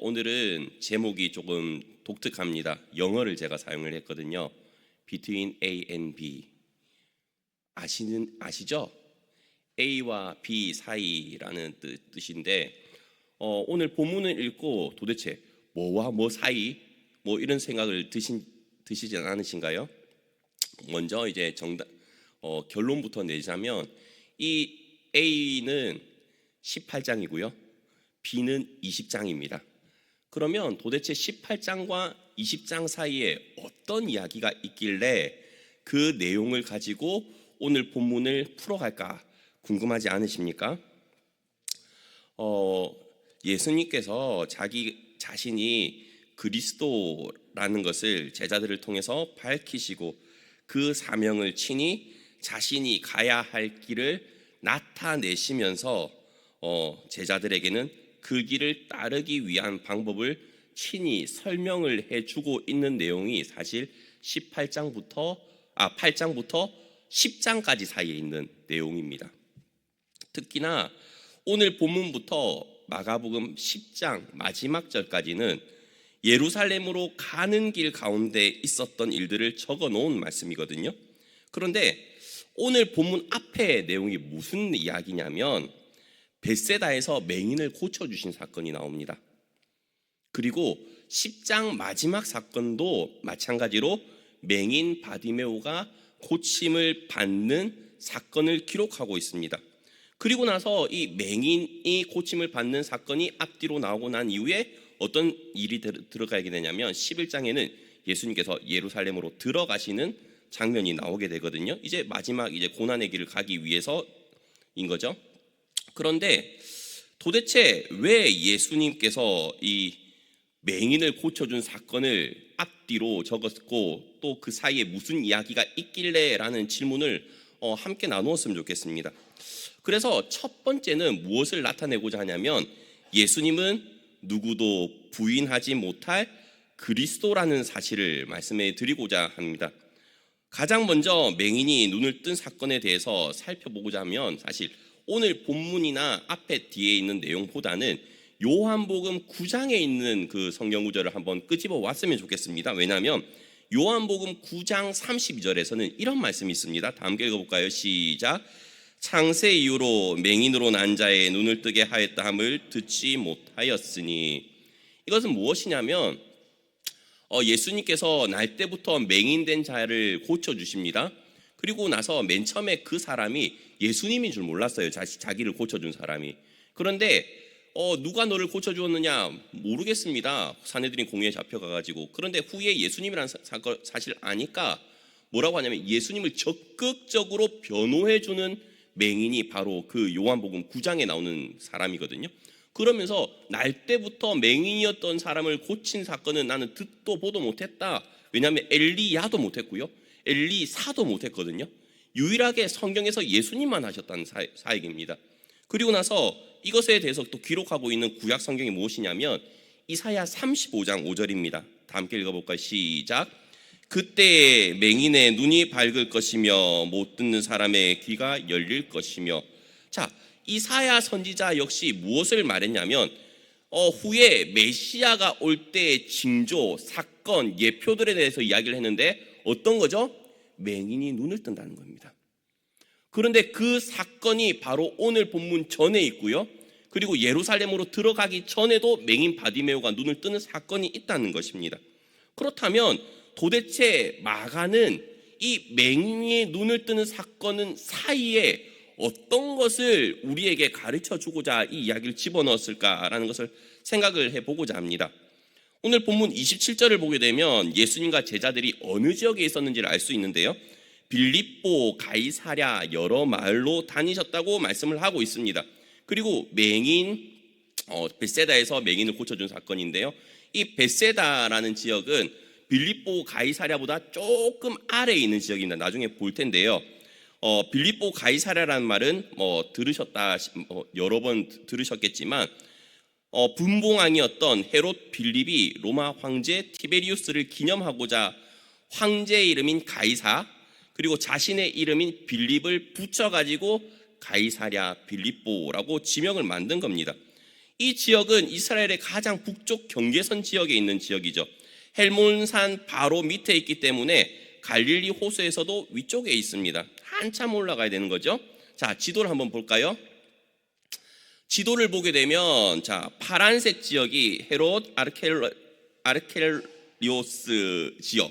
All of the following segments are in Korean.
오늘은 제목이 조금 독특합니다. 영어를 제가 사용을 했거든요. Between A and B. 아시죠? A와 B 사이라는 뜻인데 오늘 본문을 읽고 도대체 뭐와 뭐 사이? 뭐 이런 생각을 드시지 않으신가요? 먼저 이제 결론부터 내자면 이 A는 18장이고요. B는 20장입니다. 그러면 도대체 18장과 20장 사이에 어떤 이야기가 있길래 그 내용을 가지고 오늘 본문을 풀어갈까 궁금하지 않으십니까? 예수님께서 자기 자신이 그리스도라는 것을 제자들을 통해서 밝히시고 그 사명을 친히 자신이 가야 할 길을 나타내시면서 제자들에게는 그 길을 따르기 위한 방법을 친히 설명을 해주고 있는 내용이 사실 8장부터 10장까지 사이에 있는 내용입니다. 특히나 오늘 본문부터 마가복음 10장 마지막 절까지는 예루살렘으로 가는 길 가운데 있었던 일들을 적어 놓은 말씀이거든요. 그런데 오늘 본문 앞에 내용이 무슨 이야기냐면 벳세다에서 맹인을 고쳐주신 사건이 나옵니다. 그리고 10장 마지막 사건도 마찬가지로 맹인 바디메오가 고침을 받는 사건을 기록하고 있습니다. 그리고 나서 이 맹인이 고침을 받는 사건이 앞뒤로 나오고 난 이후에 어떤 일이 들어가게 되냐면 11장에는 예수님께서 예루살렘으로 들어가시는 장면이 나오게 되거든요. 이제 마지막 고난의 길을 가기 위해서인 거죠. 그런데 도대체 왜 예수님께서 이 맹인을 고쳐준 사건을 앞뒤로 적었고 또 그 사이에 무슨 이야기가 있길래 라는 질문을 함께 나누었으면 좋겠습니다. 그래서 첫 번째는 무엇을 나타내고자 하냐면 예수님은 누구도 부인하지 못할 그리스도라는 사실을 말씀해 드리고자 합니다. 가장 먼저 맹인이 눈을 뜬 사건에 대해서 살펴보고자 하면 사실 오늘 본문이나 앞에 뒤에 있는 내용보다는 요한복음 9장에 있는 그 성경 구절을 한번 끄집어 왔으면 좋겠습니다. 왜냐하면 요한복음 9장 32절에서는 이런 말씀이 있습니다. 다 함께 읽어볼까요? 시작. 창세 이후로 맹인으로 난 자의 눈을 뜨게 하였다 함을 듣지 못하였으니. 이것은 무엇이냐면 예수님께서 날 때부터 맹인된 자를 고쳐주십니다. 그리고 나서 맨 처음에 그 사람이 예수님인 줄 몰랐어요. 자기를 고쳐준 사람이. 그런데 누가 너를 고쳐주었느냐 모르겠습니다. 사내들인 공회에 잡혀가가지고. 그런데 후에 예수님이라는 사실 아니까 뭐라고 하냐면 예수님을 적극적으로 변호해주는 맹인이 바로 그 요한복음 9장에 나오는 사람이거든요. 그러면서 날 때부터 맹인이었던 사람을 고친 사건은 나는 듣도 보도 못했다. 왜냐하면 엘리야도 못했고요, 엘리사도 못했거든요. 유일하게 성경에서 예수님만 하셨다는 사역입니다. 그리고 나서 이것에 대해서 또 기록하고 있는 구약 성경이 무엇이냐면 이사야 35장 5절입니다. 다 함께 읽어볼까요? 시작. 그때 맹인의 눈이 밝을 것이며 못 듣는 사람의 귀가 열릴 것이며. 자, 이사야 선지자 역시 무엇을 말했냐면 후에 메시아가 올 때의 징조, 사건, 예표들에 대해서 이야기를 했는데 어떤 거죠? 맹인이 눈을 뜬다는 겁니다. 그런데 그 사건이 바로 오늘 본문 전에 있고요. 그리고 예루살렘으로 들어가기 전에도 맹인 바디메오가 눈을 뜨는 사건이 있다는 것입니다. 그렇다면 도대체 마가는 이 맹인의 눈을 뜨는 사건은 사이에 어떤 것을 우리에게 가르쳐 주고자 이 이야기를 집어넣었을까라는 것을 생각을 해보고자 합니다. 오늘 본문 27절을 보게 되면 예수님과 제자들이 어느 지역에 있었는지를 알 수 있는데요. 빌립보, 가이사랴 여러 마을로 다니셨다고 말씀을 하고 있습니다. 그리고 맹인 벳세다에서 맹인을 고쳐준 사건인데요. 이 벳세다라는 지역은 빌립보, 가이사랴보다 조금 아래에 있는 지역입니다. 나중에 볼 텐데요. 빌립보, 가이사랴라는 말은 여러 번 들으셨겠지만 분봉왕이었던 헤롯 빌립이 로마 황제 티베리우스를 기념하고자 황제의 이름인 가이사 그리고 자신의 이름인 빌립을 붙여가지고 가이사랴 빌립보라고 지명을 만든 겁니다. 이 지역은 이스라엘의 가장 북쪽 경계선 지역에 있는 지역이죠. 헬몬산 바로 밑에 있기 때문에 갈릴리 호수에서도 위쪽에 있습니다. 한참 올라가야 되는 거죠. 자, 지도를 한번 볼까요? 지도를 보게 되면 자, 파란색 지역이 헤롯 아르켈리오스 지역,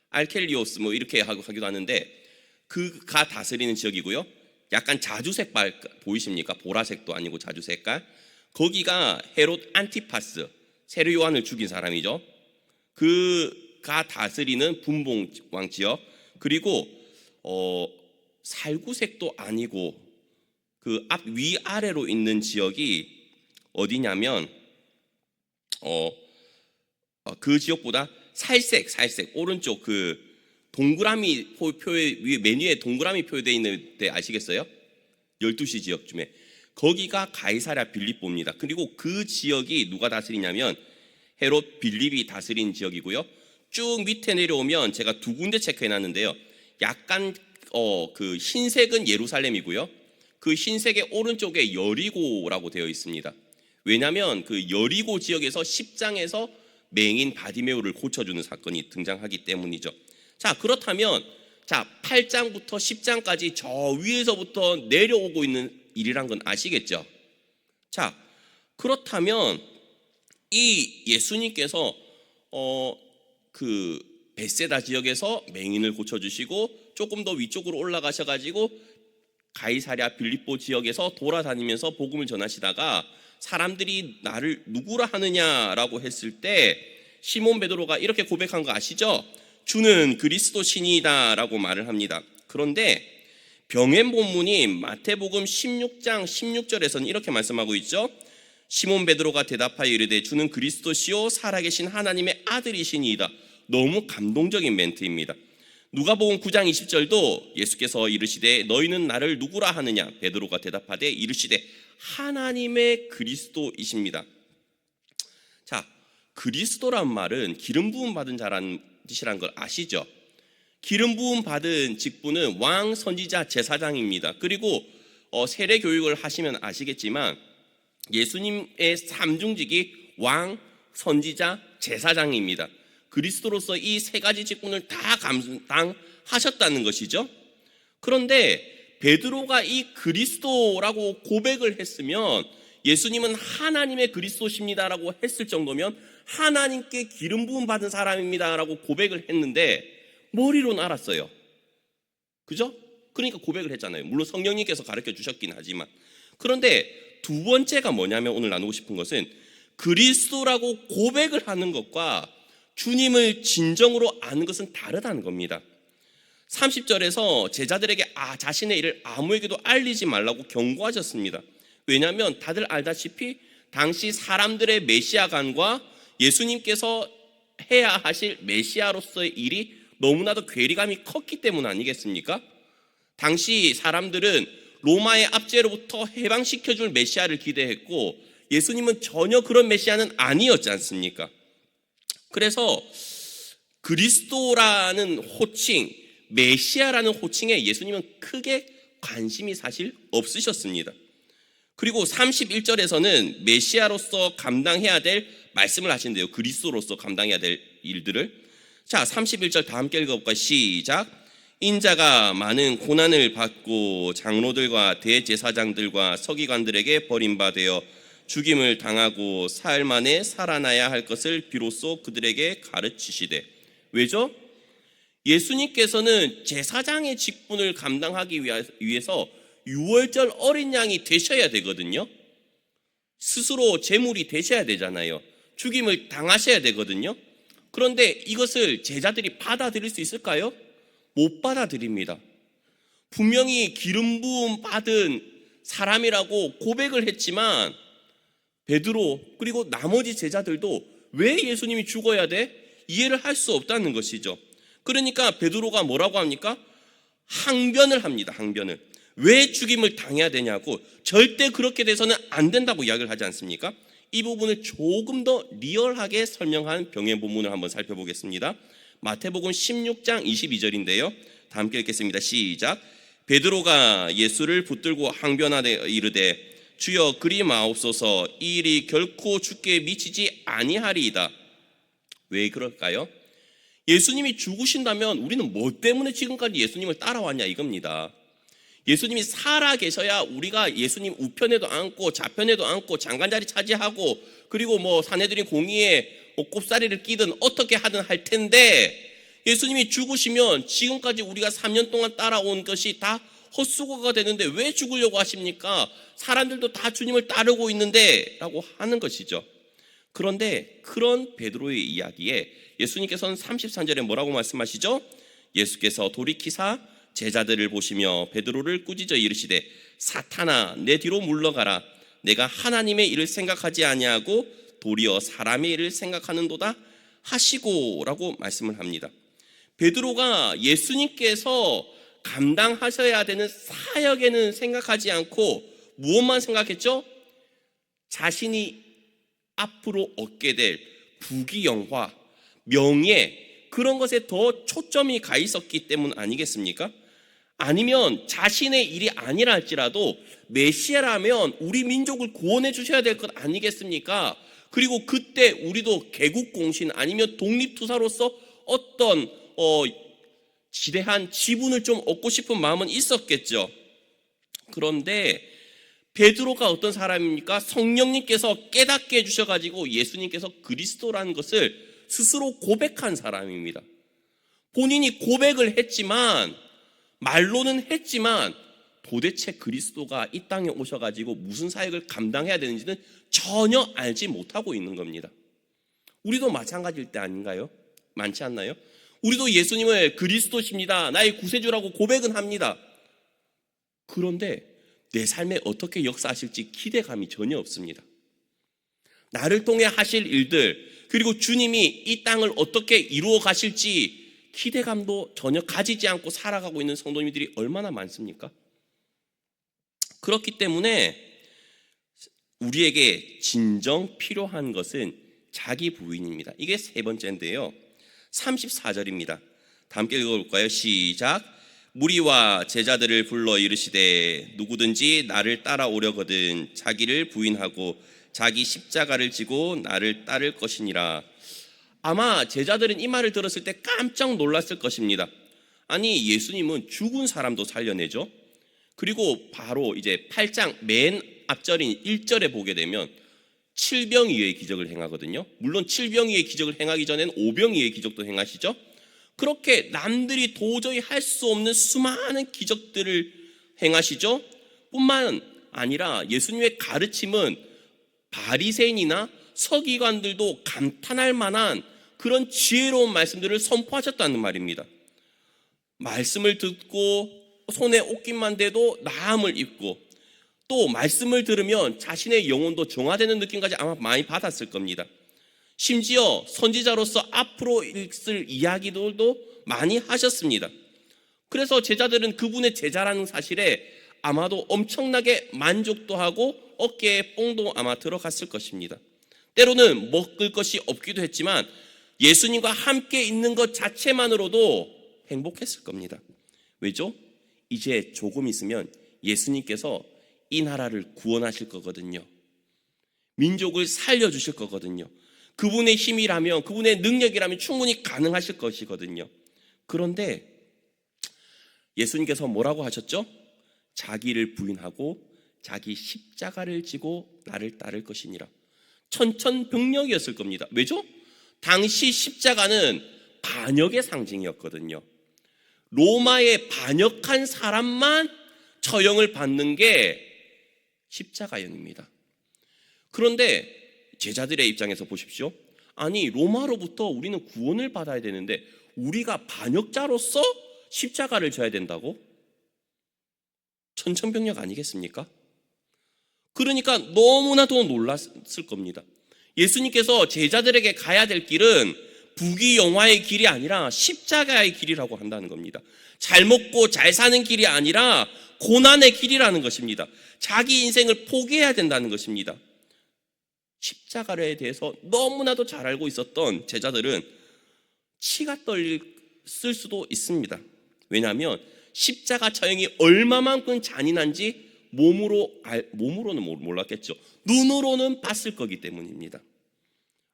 알켈리오스 뭐 이렇게 하기도 하는데 그가 다스리는 지역이고요. 약간 자주색 보이십니까? 보라색도 아니고 자주색깔. 거기가 헤롯 안티파스, 세례 요한을 죽인 사람이죠. 그가 다스리는 분봉왕 지역. 그리고 살구색도 아니고 그 앞 위아래로 있는 지역이 어디냐면 그 지역보다 살색 오른쪽 그 동그라미 표에 위에 메뉴에 동그라미 표되어 있는 데 아시겠어요? 12시 지역쯤에 거기가 가이사랴 빌립보입니다. 그리고 그 지역이 누가 다스리냐면 헤롯 빌립이 다스린 지역이고요. 쭉 밑에 내려오면 제가 두 군데 체크해 놨는데요. 약간 그 흰색은 예루살렘이고요. 그 흰색의 오른쪽에 여리고라고 되어 있습니다. 왜냐하면 그 여리고 지역에서 10장에서 맹인 바디메오를 고쳐주는 사건이 등장하기 때문이죠. 자, 그렇다면 자 8장부터 10장까지 저 위에서부터 내려오고 있는 일이란 건 아시겠죠? 자, 그렇다면 이 예수님께서 그 베세다 지역에서 맹인을 고쳐주시고 조금 더 위쪽으로 올라가셔가지고 가이사랴 빌립보 지역에서 돌아다니면서 복음을 전하시다가 사람들이 나를 누구라 하느냐라고 했을 때 시몬 베드로가 이렇게 고백한 거 아시죠? 주는 그리스도 신이다라고 말을 합니다. 그런데 병행 본문이 마태복음 16장 16절에서는 이렇게 말씀하고 있죠. 시몬 베드로가 대답하여 이르되 주는 그리스도시요 살아계신 하나님의 아들이시니이다. 너무 감동적인 멘트입니다. 누가복음 9장 20절도 예수께서 이르시되 너희는 나를 누구라 하느냐? 베드로가 대답하되 이르시되 하나님의 그리스도이십니다. 자, 그리스도란 말은 기름 부음 받은 자라는 뜻이란 걸 아시죠? 기름 부음 받은 직분은 왕, 선지자, 제사장입니다. 그리고 세례 교육을 하시면 아시겠지만 예수님의 삼중직이 왕, 선지자, 제사장입니다. 그리스도로서 이 세 가지 직분을 다 감당하셨다는 것이죠. 그런데 베드로가 이 그리스도라고 고백을 했으면 예수님은 하나님의 그리스도십니다라고 했을 정도면 하나님께 기름 부음 받은 사람입니다라고 고백을 했는데 머리로는 알았어요. 그죠? 그러니까 고백을 했잖아요. 물론 성령님께서 가르쳐 주셨긴 하지만. 그런데 두 번째가 뭐냐면 오늘 나누고 싶은 것은 그리스도라고 고백을 하는 것과 주님을 진정으로 아는 것은 다르다는 겁니다. 30절에서 제자들에게 자신의 일을 아무에게도 알리지 말라고 경고하셨습니다. 왜냐하면 다들 알다시피 당시 사람들의 메시아관과 예수님께서 해야 하실 메시아로서의 일이 너무나도 괴리감이 컸기 때문 아니겠습니까? 당시 사람들은 로마의 압제로부터 해방시켜줄 메시아를 기대했고 예수님은 전혀 그런 메시아는 아니었지 않습니까? 그래서 그리스도라는 호칭, 메시아라는 호칭에 예수님은 크게 관심이 사실 없으셨습니다. 그리고 31절에서는 메시아로서 감당해야 될 말씀을 하신대요. 그리스도로서 감당해야 될 일들을. 자, 31절 다 함께 읽어볼까요? 시작. 인자가 많은 고난을 받고 장로들과 대제사장들과 서기관들에게 버림받아 죽임을 당하고 사흘 만에 살아나야 할 것을 비로소 그들에게 가르치시되. 왜죠? 예수님께서는 제사장의 직분을 감당하기 위해서 유월절 어린 양이 되셔야 되거든요. 스스로 제물이 되셔야 되잖아요. 죽임을 당하셔야 되거든요. 그런데 이것을 제자들이 받아들일 수 있을까요? 못 받아들입니다. 분명히 기름 부음 받은 사람이라고 고백을 했지만 베드로 그리고 나머지 제자들도 왜 예수님이 죽어야 돼? 이해를 할 수 없다는 것이죠. 그러니까 베드로가 뭐라고 합니까? 항변을 합니다. 항변을. 왜 죽임을 당해야 되냐고, 절대 그렇게 돼서는 안 된다고 이야기를 하지 않습니까? 이 부분을 조금 더 리얼하게 설명한 병행 본문을 한번 살펴보겠습니다. 마태복음 16장 22절인데요. 다 함께 읽겠습니다. 시작. 베드로가 예수를 붙들고 항변하되 이르되 주여 그리 마옵소서. 이 일이 결코 주께 미치지 아니하리이다. 왜 그럴까요? 예수님이 죽으신다면 우리는 뭐 때문에 지금까지 예수님을 따라왔냐 이겁니다. 예수님이 살아 계셔야 우리가 예수님 우편에도 앉고 좌편에도 앉고 장관자리 차지하고 그리고 뭐 사내들이 공의에 꼽사리를 끼든 어떻게 하든 할 텐데, 예수님이 죽으시면 지금까지 우리가 3년 동안 따라온 것이 다 헛수고가 되는데 왜 죽으려고 하십니까? 사람들도 다 주님을 따르고 있는데 라고 하는 것이죠. 그런데 그런 베드로의 이야기에 예수님께서는 33절에 뭐라고 말씀하시죠? 예수께서 돌이키사 제자들을 보시며 베드로를 꾸짖어 이르시되 사탄아 내 뒤로 물러가라. 내가 하나님의 일을 생각하지 아니하고 도리어 사람의 일을 생각하는도다 하시고 라고 말씀을 합니다. 베드로가 예수님께서 감당하셔야 되는 사역에는 생각하지 않고 무엇만 생각했죠? 자신이 앞으로 얻게 될 부귀영화, 명예, 그런 것에 더 초점이 가 있었기 때문 아니겠습니까? 아니면 자신의 일이 아니라 할지라도 메시아라면 우리 민족을 구원해 주셔야 될 것 아니겠습니까? 그리고 그때 우리도 개국공신 아니면 독립투사로서 어떤 지대한 지분을 좀 얻고 싶은 마음은 있었겠죠. 그런데 베드로가 어떤 사람입니까? 성령님께서 깨닫게 해주셔가지고 예수님께서 그리스도라는 것을 스스로 고백한 사람입니다. 본인이 고백을 했지만, 말로는 했지만 도대체 그리스도가 이 땅에 오셔가지고 무슨 사역을 감당해야 되는지는 전혀 알지 못하고 있는 겁니다. 우리도 마찬가지일 때 아닌가요? 많지 않나요? 우리도 예수님을 그리스도십니다, 나의 구세주라고 고백은 합니다. 그런데 내 삶에 어떻게 역사하실지 기대감이 전혀 없습니다. 나를 통해 하실 일들, 그리고 주님이 이 땅을 어떻게 이루어 가실지 기대감도 전혀 가지지 않고 살아가고 있는 성도님들이 얼마나 많습니까? 그렇기 때문에 우리에게 진정 필요한 것은 자기 부인입니다. 이게 세 번째인데요, 34절입니다. 다 함께 읽어볼까요? 시작. 무리와 제자들을 불러 이르시되 누구든지 나를 따라오려거든 자기를 부인하고 자기 십자가를 지고 나를 따를 것이니라. 아마 제자들은 이 말을 들었을 때 깜짝 놀랐을 것입니다. 아니, 예수님은 죽은 사람도 살려내죠. 그리고 바로 이제 8장 맨 앞절인 1절에 보게 되면 7병이의 기적을 행하거든요. 물론 7병이의 기적을 행하기 전에는 5병이의 기적도 행하시죠. 그렇게 남들이 도저히 할 수 없는 수많은 기적들을 행하시죠. 뿐만 아니라 예수님의 가르침은 바리새인이나 서기관들도 감탄할 만한 그런 지혜로운 말씀들을 선포하셨다는 말입니다. 말씀을 듣고 손에 옷깃만 대도 나음을 입고, 또 말씀을 들으면 자신의 영혼도 정화되는 느낌까지 아마 많이 받았을 겁니다. 심지어 선지자로서 앞으로 있을 이야기들도 많이 하셨습니다. 그래서 제자들은 그분의 제자라는 사실에 아마도 엄청나게 만족도 하고 어깨에 뽕도 아마 들어갔을 것입니다. 때로는 먹을 것이 없기도 했지만 예수님과 함께 있는 것 자체만으로도 행복했을 겁니다. 왜죠? 이제 조금 있으면 예수님께서 이 나라를 구원하실 거거든요. 민족을 살려주실 거거든요. 그분의 힘이라면, 그분의 능력이라면 충분히 가능하실 것이거든요. 그런데 예수님께서 뭐라고 하셨죠? 자기를 부인하고 자기 십자가를 지고 나를 따를 것이니라. 천천병력이었을 겁니다. 왜죠? 당시 십자가는 반역의 상징이었거든요. 로마에 반역한 사람만 처형을 받는 게 십자가연입니다. 그런데 제자들의 입장에서 보십시오. 아니, 로마로부터 우리는 구원을 받아야 되는데 우리가 반역자로서 십자가를 져야 된다고? 천천병력 아니겠습니까? 그러니까 너무나도 놀랐을 겁니다. 예수님께서 제자들에게 가야 될 길은 부귀영화의 길이 아니라 십자가의 길이라고 한다는 겁니다. 잘 먹고 잘 사는 길이 아니라 고난의 길이라는 것입니다. 자기 인생을 포기해야 된다는 것입니다. 십자가에 대해서 너무나도 잘 알고 있었던 제자들은 치가 떨릴 수도 있습니다. 왜냐하면 십자가 처형이 얼마만큼 잔인한지 몸으로는 몰랐겠죠. 눈으로는 봤을 거기 때문입니다.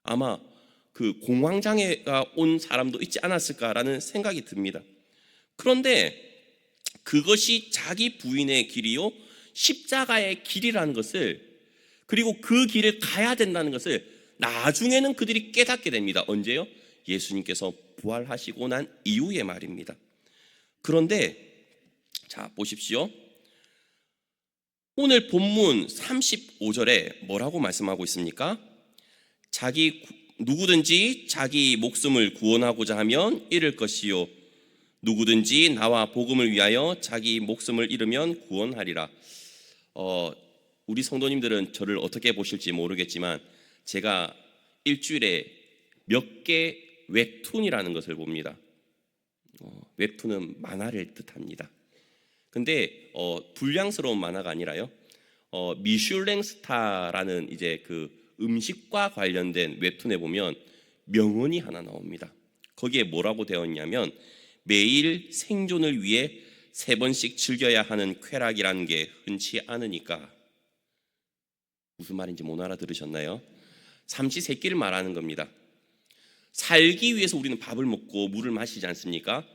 아마 그 공황장애가 온 사람도 있지 않았을까라는 생각이 듭니다. 그런데 그것이 자기 부인의 길이요 십자가의 길이라는 것을, 그리고 그 길을 가야 된다는 것을 나중에는 그들이 깨닫게 됩니다. 언제요? 예수님께서 부활하시고 난 이후의 말입니다. 그런데 자 보십시오. 오늘 본문 35절에 뭐라고 말씀하고 있습니까? 누구든지 자기 목숨을 구원하고자 하면 잃을 것이요 누구든지 나와 복음을 위하여 자기 목숨을 잃으면 구원하리라. 우리 성도님들은 저를 어떻게 보실지 모르겠지만 제가 일주일에 몇 개 웹툰이라는 것을 봅니다. 웹툰은 만화를 뜻합니다. 근데 불량스러운 만화가 아니라요. 미슐랭 스타라는 이제 그 음식과 관련된 웹툰에 보면 명언이 하나 나옵니다. 거기에 뭐라고 되어 있냐면 매일 생존을 위해 3번씩 즐겨야 하는 쾌락이라는 게 흔치 않으니까. 무슨 말인지 못 알아들으셨나요? 삼시세끼를 말하는 겁니다. 살기 위해서 우리는 밥을 먹고 물을 마시지 않습니까?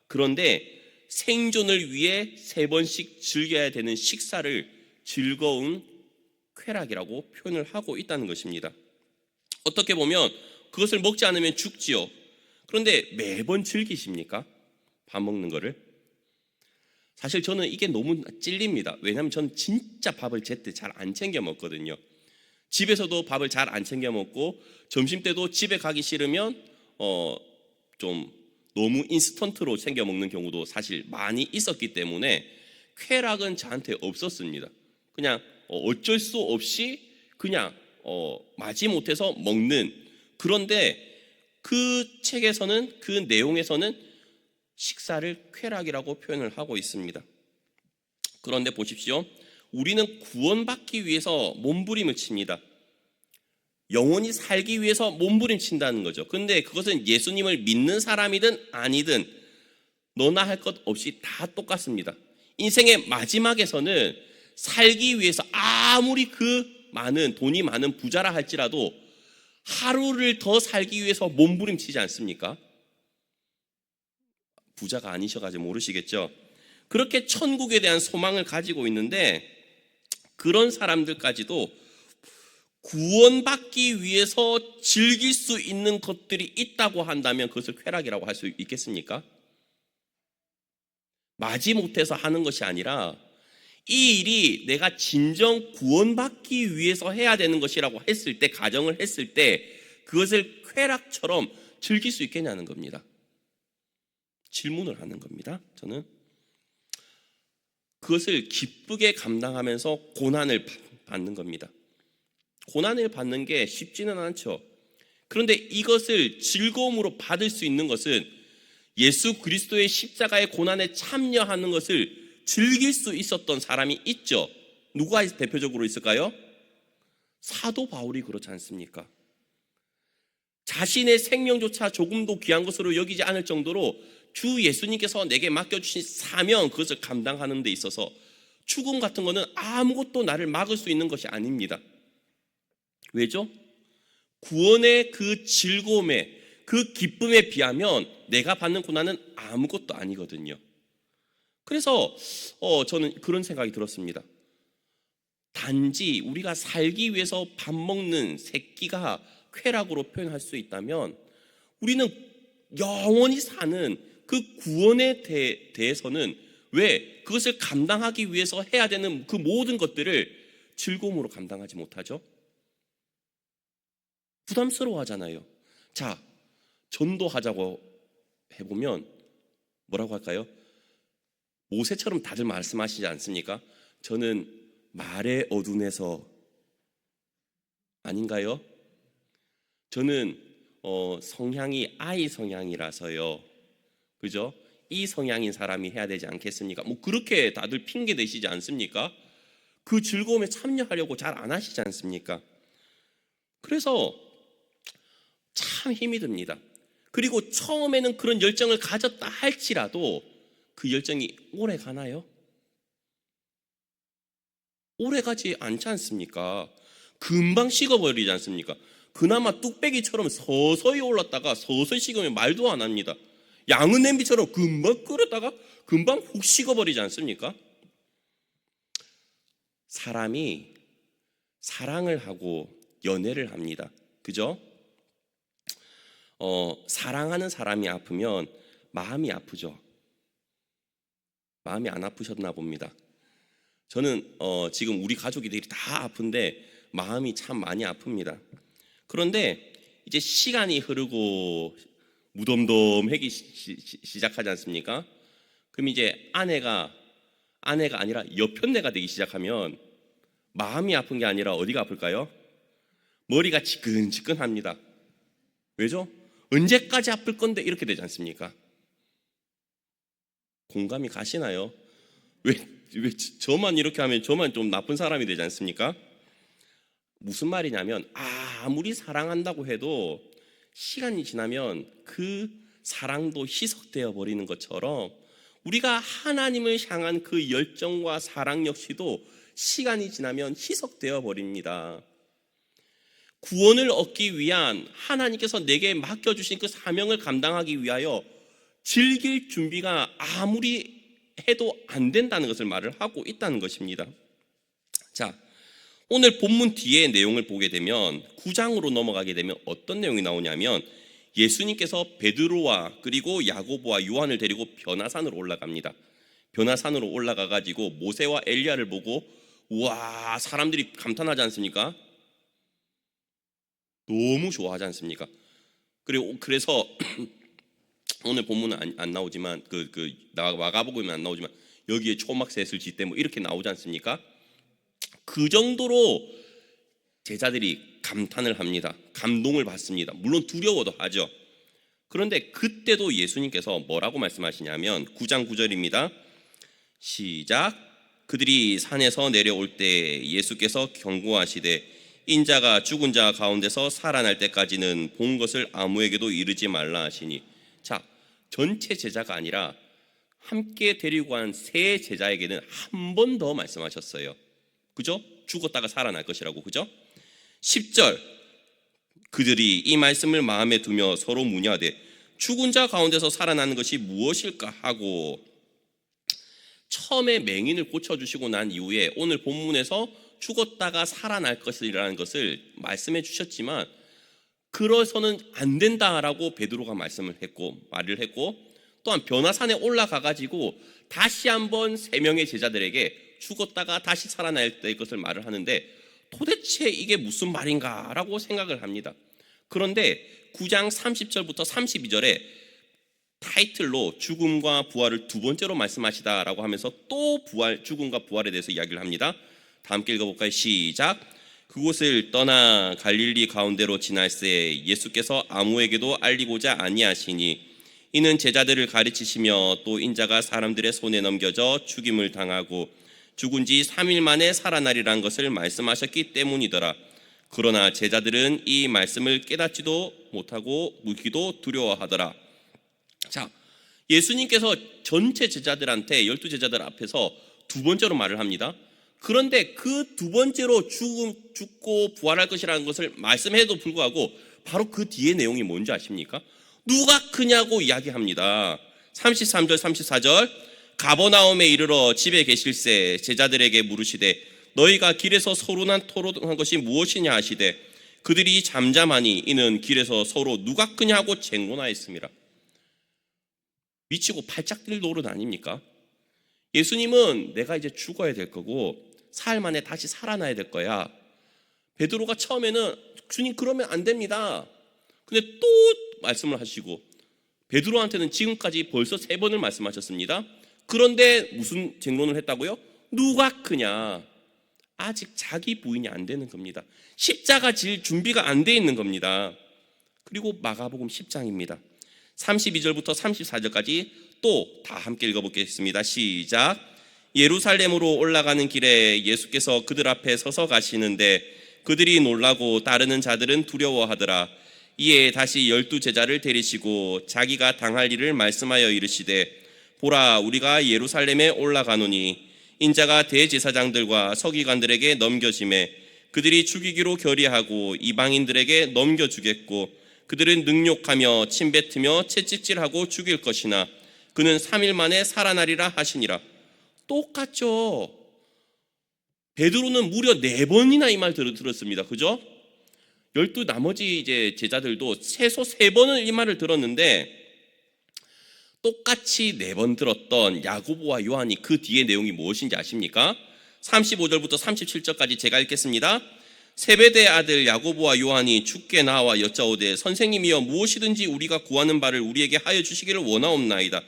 그런데 생존을 위해 3번씩 즐겨야 되는 식사를 즐거운 쾌락이라고 표현을 하고 있다는 것입니다. 어떻게 보면 그것을 먹지 않으면 죽지요. 그런데 매번 즐기십니까? 밥 먹는 거를? 사실 저는 이게 너무 찔립니다. 왜냐하면 저는 진짜 밥을 제때 잘 안 챙겨 먹거든요. 집에서도 밥을 잘 안 챙겨 먹고 점심 때도 집에 가기 싫으면 좀 너무 인스턴트로 챙겨 먹는 경우도 사실 많이 있었기 때문에 쾌락은 저한테 없었습니다. 그냥 어쩔 수 없이 그냥 마지못해서 먹는. 그런데 그 책에서는, 그 내용에서는 식사를 쾌락이라고 표현을 하고 있습니다. 그런데 보십시오. 우리는 구원받기 위해서 몸부림을 칩니다. 영원히 살기 위해서 몸부림 친다는 거죠. 그런데 그것은 예수님을 믿는 사람이든 아니든 너나 할 것 없이 다 똑같습니다. 인생의 마지막에서는 살기 위해서 아무리 돈이 많은 부자라 할지라도 하루를 더 살기 위해서 몸부림치지 않습니까? 부자가 아니셔가지고 모르시겠죠? 그렇게 천국에 대한 소망을 가지고 있는데 그런 사람들까지도 구원받기 위해서 즐길 수 있는 것들이 있다고 한다면 그것을 쾌락이라고 할 수 있겠습니까? 마지못해서 하는 것이 아니라 이 일이 내가 진정 구원받기 위해서 해야 되는 것이라고 했을 때, 가정을 했을 때 그것을 쾌락처럼 즐길 수 있겠냐는 겁니다. 질문을 하는 겁니다. 저는 그것을 기쁘게 감당하면서 고난을 받는 겁니다. 고난을 받는 게 쉽지는 않죠. 그런데 이것을 즐거움으로 받을 수 있는 것은 예수 그리스도의 십자가의 고난에 참여하는 것을 즐길 수 있었던 사람이 있죠. 누가 대표적으로 있을까요? 사도 바울이 그렇지 않습니까? 자신의 생명조차 조금도 귀한 것으로 여기지 않을 정도로 주 예수님께서 내게 맡겨주신 사명, 그것을 감당하는 데 있어서 죽음 같은 거는 아무것도 나를 막을 수 있는 것이 아닙니다. 왜죠? 구원의 그 즐거움에, 그 기쁨에 비하면 내가 받는 고난은 아무것도 아니거든요. 그래서 저는 그런 생각이 들었습니다. 단지 우리가 살기 위해서 밥 먹는 새끼가 쾌락으로 표현할 수 있다면 우리는 영원히 사는 그 구원에 대해서는 왜 그것을 감당하기 위해서 해야 되는 그 모든 것들을 즐거움으로 감당하지 못하죠? 부담스러워 하잖아요. 자, 전도하자고 해보면 뭐라고 할까요? 모세처럼 다들 말씀하시지 않습니까? 저는 말에 어둔해서 아닌가요? 저는 성향이 I 성향이라서요. 그죠? 이 성향인 사람이 해야 되지 않겠습니까? 뭐 그렇게 다들 핑계 대시지 않습니까? 그 즐거움에 참여하려고 잘 안 하시지 않습니까? 그래서 참 힘이 듭니다. 그리고 처음에는 그런 열정을 가졌다 할지라도 그 열정이 오래 가나요? 오래가지 않지 않습니까? 금방 식어버리지 않습니까? 그나마 뚝배기처럼 서서히 올랐다가 서서히 식으면 말도 안 합니다. 양은 냄비처럼 금방 끓였다가 금방 훅 식어버리지 않습니까? 사람이 사랑을 하고 연애를 합니다. 그죠? 사랑하는 사람이 아프면 마음이 아프죠. 마음이 안 아프셨나 봅니다. 저는 지금 우리 가족들이 다 아픈데 마음이 참 많이 아픕니다. 그런데 이제 시간이 흐르고 무덤덤하기 시작하지 않습니까? 그럼 이제 아내가 아니라 여편네가 되기 시작하면 마음이 아픈 게 아니라 어디가 아플까요? 머리가 지끈지끈합니다. 왜죠? 언제까지 아플 건데 이렇게 되지 않습니까? 공감이 가시나요? 왜 저만 이렇게 하면 저만 좀 나쁜 사람이 되지 않습니까? 무슨 말이냐면 아무리 사랑한다고 해도 시간이 지나면 그 사랑도 희석되어 버리는 것처럼 우리가 하나님을 향한 그 열정과 사랑 역시도 시간이 지나면 희석되어 버립니다. 구원을 얻기 위한 하나님께서 내게 맡겨주신 그 사명을 감당하기 위하여 즐길 준비가 아무리 해도 안 된다는 것을 말을 하고 있다는 것입니다. 자, 오늘 본문 뒤에 내용을 보게 되면 9장으로 넘어가게 되면 어떤 내용이 나오냐면 예수님께서 베드로와 그리고 야고보와 요한을 데리고 변화산으로 올라갑니다. 변화산으로 올라가 가지고 모세와 엘리야를 보고 우와, 사람들이 감탄하지 않습니까? 너무 좋아하지 않습니까? 그래서 오늘 본문은 안 나오지만 마가복음은 안 나오지만 여기에 초막셋을 짓대 뭐 이렇게 나오지 않습니까? 그 정도로 제자들이 감탄을 합니다. 감동을 받습니다. 물론 두려워도 하죠. 그런데 그때도 예수님께서 뭐라고 말씀하시냐면 9장 9절입니다. 시작. 그들이 산에서 내려올 때 예수께서 경고하시되 인자가 죽은 자 가운데서 살아날 때까지는 본 것을 아무에게도 이르지 말라 하시니. 자, 전체 제자가 아니라 함께 데리고 간 세 제자에게는 한 번 더 말씀하셨어요. 그죠? 죽었다가 살아날 것이라고. 그죠? 10절. 그들이 이 말씀을 마음에 두며 서로 문의하되 죽은 자 가운데서 살아나는 것이 무엇일까 하고, 처음에 맹인을 고쳐주시고 난 이후에 오늘 본문에서 죽었다가 살아날 것이라는 것을 말씀해 주셨지만 그래서는 안 된다라고 베드로가 말을 했고 또한 변화산에 올라가 가지고 다시 한번 세 명의 제자들에게 죽었다가 다시 살아날 것을 말을 하는데 도대체 이게 무슨 말인가라고 생각을 합니다. 그런데 9장 30절부터 32절에 타이틀로 죽음과 부활을 두 번째로 말씀하시다라고 하면서 또 죽음과 부활에 대해서 이야기를 합니다. 다 함께 읽어볼까요? 시작. 그곳을 떠나 갈릴리 가운데로 지날새 예수께서 아무에게도 알리고자 아니하시니 이는 제자들을 가르치시며 또 인자가 사람들의 손에 넘겨져 죽임을 당하고 죽은 지 3일 만에 살아나리라는 것을 말씀하셨기 때문이더라. 그러나 제자들은 이 말씀을 깨닫지도 못하고 묻기도 두려워하더라. 자, 예수님께서 전체 제자들한테 12제자들 앞에서 두 번째로 말을 합니다. 그런데 그 두 번째로 죽고 부활할 것이라는 것을 말씀해도 불구하고 바로 그 뒤에 내용이 뭔지 아십니까? 누가 크냐고 이야기합니다. 33절 34절. 가버나움에 이르러 집에 계실새 제자들에게 물으시되 너희가 길에서 서로 토론한 것이 무엇이냐 하시되 그들이 잠잠하니 이는 길에서 서로 누가 크냐고 쟁론하였습니다. 미치고 팔짝 뛸 노릇 아닙니까? 예수님은 내가 이제 죽어야 될 거고 사흘 만에 다시 살아나야 될 거야. 베드로가 처음에는 주님 그러면 안 됩니다. 근데 또 말씀을 하시고 베드로한테는 지금까지 벌써 3번을 말씀하셨습니다. 그런데 무슨 쟁론을 했다고요? 누가 크냐? 아직 자기 부인이 안 되는 겁니다. 십자가 질 준비가 안 돼 있는 겁니다. 그리고 마가복음 10장입니다. 32절부터 34절까지 또 다 함께 읽어보겠습니다. 시작. 예루살렘으로 올라가는 길에 예수께서 그들 앞에 서서 가시는데 그들이 놀라고 따르는 자들은 두려워하더라. 이에 다시 12제자를 데리시고 자기가 당할 일을 말씀하여 이르시되 보라, 우리가 예루살렘에 올라가노니 인자가 대제사장들과 서기관들에게 넘겨짐에 그들이 죽이기로 결의하고 이방인들에게 넘겨주겠고 그들은 능욕하며 침뱉으며 채찍질하고 죽일 것이나 그는 3일 만에 살아나리라 하시니라. 똑같죠. 베드로는 무려 4번이나 이 말 들었습니다. 그죠? 12 나머지 이제 제자들도 최소 3번은 이 말을 들었는데 똑같이 4번 들었던 야고보와 요한이 그 뒤에 내용이 무엇인지 아십니까? 35절부터 37절까지 제가 읽겠습니다. 세베대의 아들 야고보와 요한이 주께 나와 여짜오되 선생님이여 무엇이든지 우리가 구하는 바를 우리에게 하여 주시기를 원하옵나이다.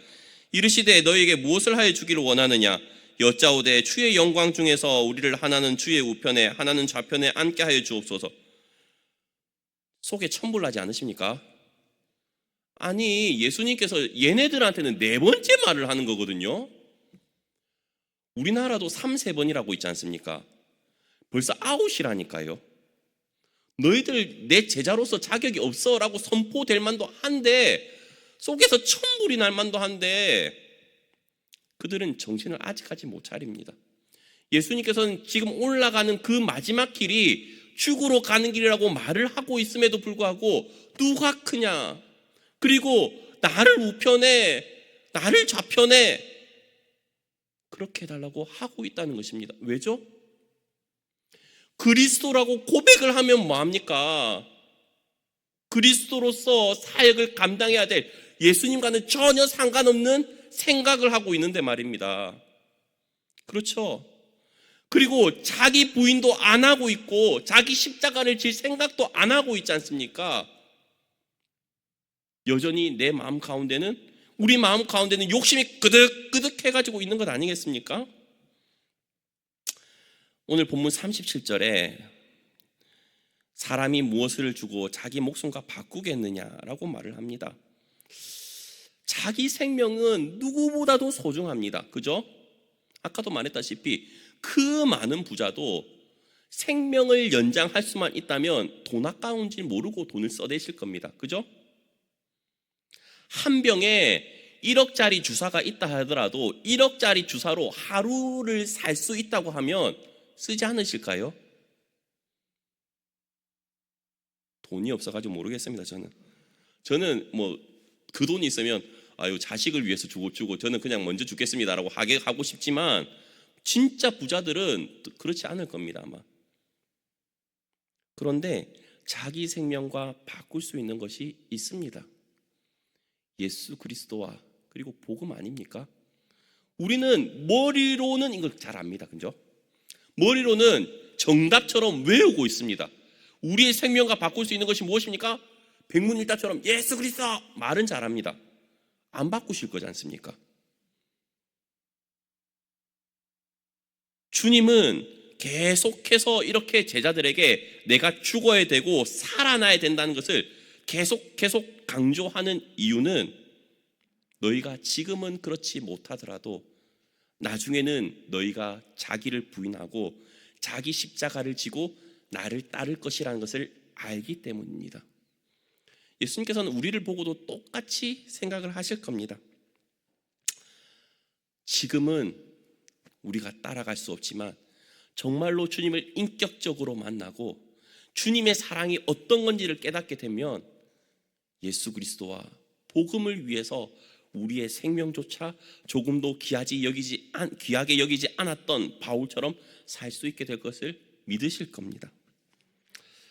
이르시되 너희에게 무엇을 하여 주기를 원하느냐? 여짜오되 주의 영광 중에서 우리를 하나는 주의 우편에 하나는 좌편에 앉게 하여 주옵소서. 속에 천불나지 않으십니까? 아니 예수님께서 얘네들한테는 4번째 말을 하는 거거든요. 우리나라도 3, 3번이라고 있지 않습니까? 벌써 아웃이라니까요. 너희들 내 제자로서 자격이 없어 라고 선포될 만도 한데 속에서 천불이 날 만도 한데 그들은 정신을 아직까지 못 차립니다. 예수님께서는 지금 올라가는 그 마지막 길이 죽으러 가는 길이라고 말을 하고 있음에도 불구하고 누가 크냐? 그리고 나를 우편에 나를 좌편에 그렇게 해달라고 하고 있다는 것입니다. 왜죠? 그리스도라고 고백을 하면 뭐합니까? 그리스도로서 사역을 감당해야 될 예수님과는 전혀 상관없는 생각을 하고 있는데 말입니다. 그렇죠? 그리고 자기 부인도 안 하고 있고 자기 십자가를 질 생각도 안 하고 있지 않습니까? 여전히 내 마음 가운데는 우리 마음 가운데는 욕심이 끄득끄득해가지고 있는 것 아니겠습니까? 오늘 본문 37절에 사람이 무엇을 주고 자기 목숨과 바꾸겠느냐라고 말을 합니다. 자기 생명은 누구보다도 소중합니다. 그죠? 아까도 말했다시피 그 많은 부자도 생명을 연장할 수만 있다면 돈 아까운지 모르고 돈을 써대실 겁니다. 그죠? 한 병에 1억짜리 주사가 있다 하더라도 1억짜리 주사로 하루를 살 수 있다고 하면 쓰지 않으실까요? 돈이 없어가지고 모르겠습니다. 저는 뭐 그 돈이 있으면 아유 자식을 위해서 주고 저는 그냥 먼저 죽겠습니다라고 하고 싶지만 진짜 부자들은 그렇지 않을 겁니다 아마. 그런데 자기 생명과 바꿀 수 있는 것이 있습니다. 예수 그리스도와 그리고 복음 아닙니까? 우리는 머리로는 이걸 잘 압니다. 그죠? 머리로는 정답처럼 외우고 있습니다. 우리의 생명과 바꿀 수 있는 것이 무엇입니까? 백문일답처럼 예수 그리스도 말은 잘합니다. 안 바꾸실 거지 않습니까? 주님은 계속해서 이렇게 제자들에게 내가 죽어야 되고 살아나야 된다는 것을 계속 강조하는 이유는 너희가 지금은 그렇지 못하더라도 나중에는 너희가 자기를 부인하고 자기 십자가를 지고 나를 따를 것이라는 것을 알기 때문입니다. 예수님께서는 우리를 보고도 똑같이 생각을 하실 겁니다. 지금은 우리가 따라갈 수 없지만 정말로 주님을 인격적으로 만나고 주님의 사랑이 어떤 건지를 깨닫게 되면 예수 그리스도와 복음을 위해서 우리의 생명조차 조금도 귀하게 여기지 않았던 바울처럼 살 수 있게 될 것을 믿으실 겁니다.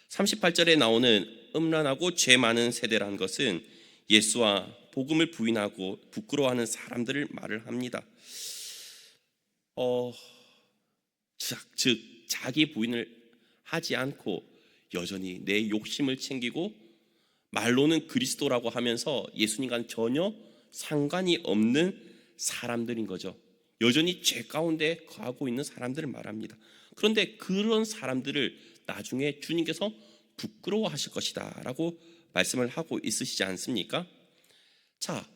38절에 나오는 음란하고 죄 많은 세대란 것은 예수와 복음을 부인하고 부끄러워하는 사람들을 말을 합니다. 즉 자기 부인을 하지 않고 여전히 내 욕심을 챙기고 말로는 그리스도라고 하면서 예수님과는 전혀 상관이 없는 사람들인 거죠. 여전히 죄 가운데 거하고 있는 사람들을 말합니다. 그런데 그런 사람들을 나중에 주님께서 부끄러워하실 것이다 라고 말씀을 하고 있으시지 않습니까? 자,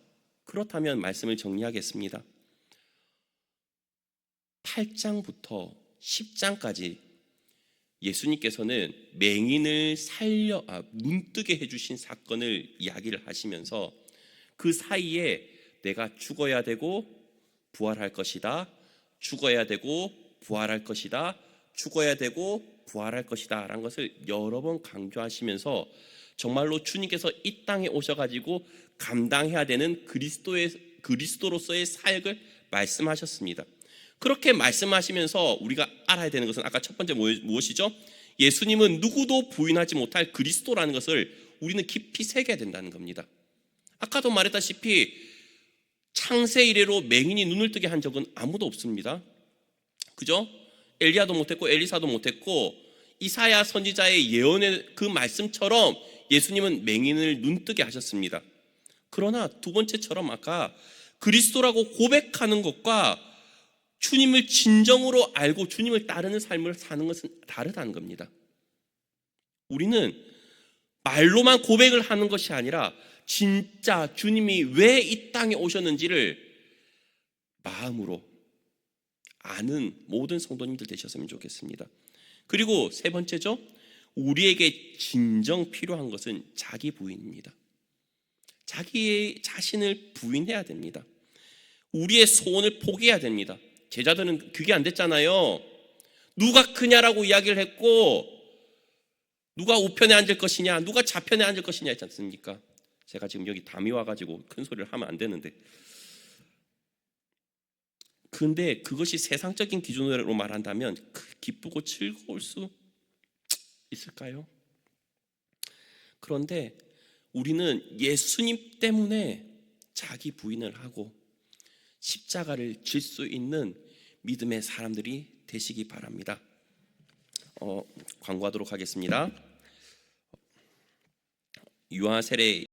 그렇다면 말씀을 정리하겠습니다. 8장부터 10장까지 예수님께서는 맹인을 눈뜨게 해주신 사건을 이야기를 하시면서 그 사이에 내가 죽어야 되고 부활할 것이다, 죽어야 되고 부활할 것이다, 죽어야 되고 부활할 것이다 라는 것을 여러 번 강조하시면서 정말로 주님께서 이 땅에 오셔가지고 감당해야 되는 그리스도로서의 사역을 말씀하셨습니다. 그렇게 말씀하시면서 우리가 알아야 되는 것은 아까 첫 번째 무엇이죠? 예수님은 누구도 부인하지 못할 그리스도라는 것을 우리는 깊이 새겨야 된다는 겁니다. 아까도 말했다시피 창세 이래로 맹인이 눈을 뜨게 한 적은 아무도 없습니다. 그죠? 엘리야도 못했고 엘리사도 못했고 이사야 선지자의 예언의 그 말씀처럼 예수님은 맹인을 눈뜨게 하셨습니다. 그러나 두 번째처럼 아까 그리스도라고 고백하는 것과 주님을 진정으로 알고 주님을 따르는 삶을 사는 것은 다르다는 겁니다. 우리는 말로만 고백을 하는 것이 아니라 진짜 주님이 왜 이 땅에 오셨는지를 마음으로 아는 모든 성도님들 되셨으면 좋겠습니다. 그리고 세 번째죠. 우리에게 진정 필요한 것은 자기 부인입니다. 자기의 자신을 부인해야 됩니다. 우리의 소원을 포기해야 됩니다. 제자들은 그게 안 됐잖아요. 누가 크냐라고 이야기를 했고 누가 우편에 앉을 것이냐, 누가 좌편에 앉을 것이냐 했지 않습니까? 제가 지금 여기 담이 와가지고 큰 소리를 하면 안 되는데, 근데 그것이 세상적인 기준으로 말한다면 기쁘고 즐거울 수 있을까요? 그런데 우리는 예수님 때문에 자기 부인을 하고 십자가를 질 수 있는 믿음의 사람들이 되시기 바랍니다. 광고하도록 하겠습니다. 유아 세례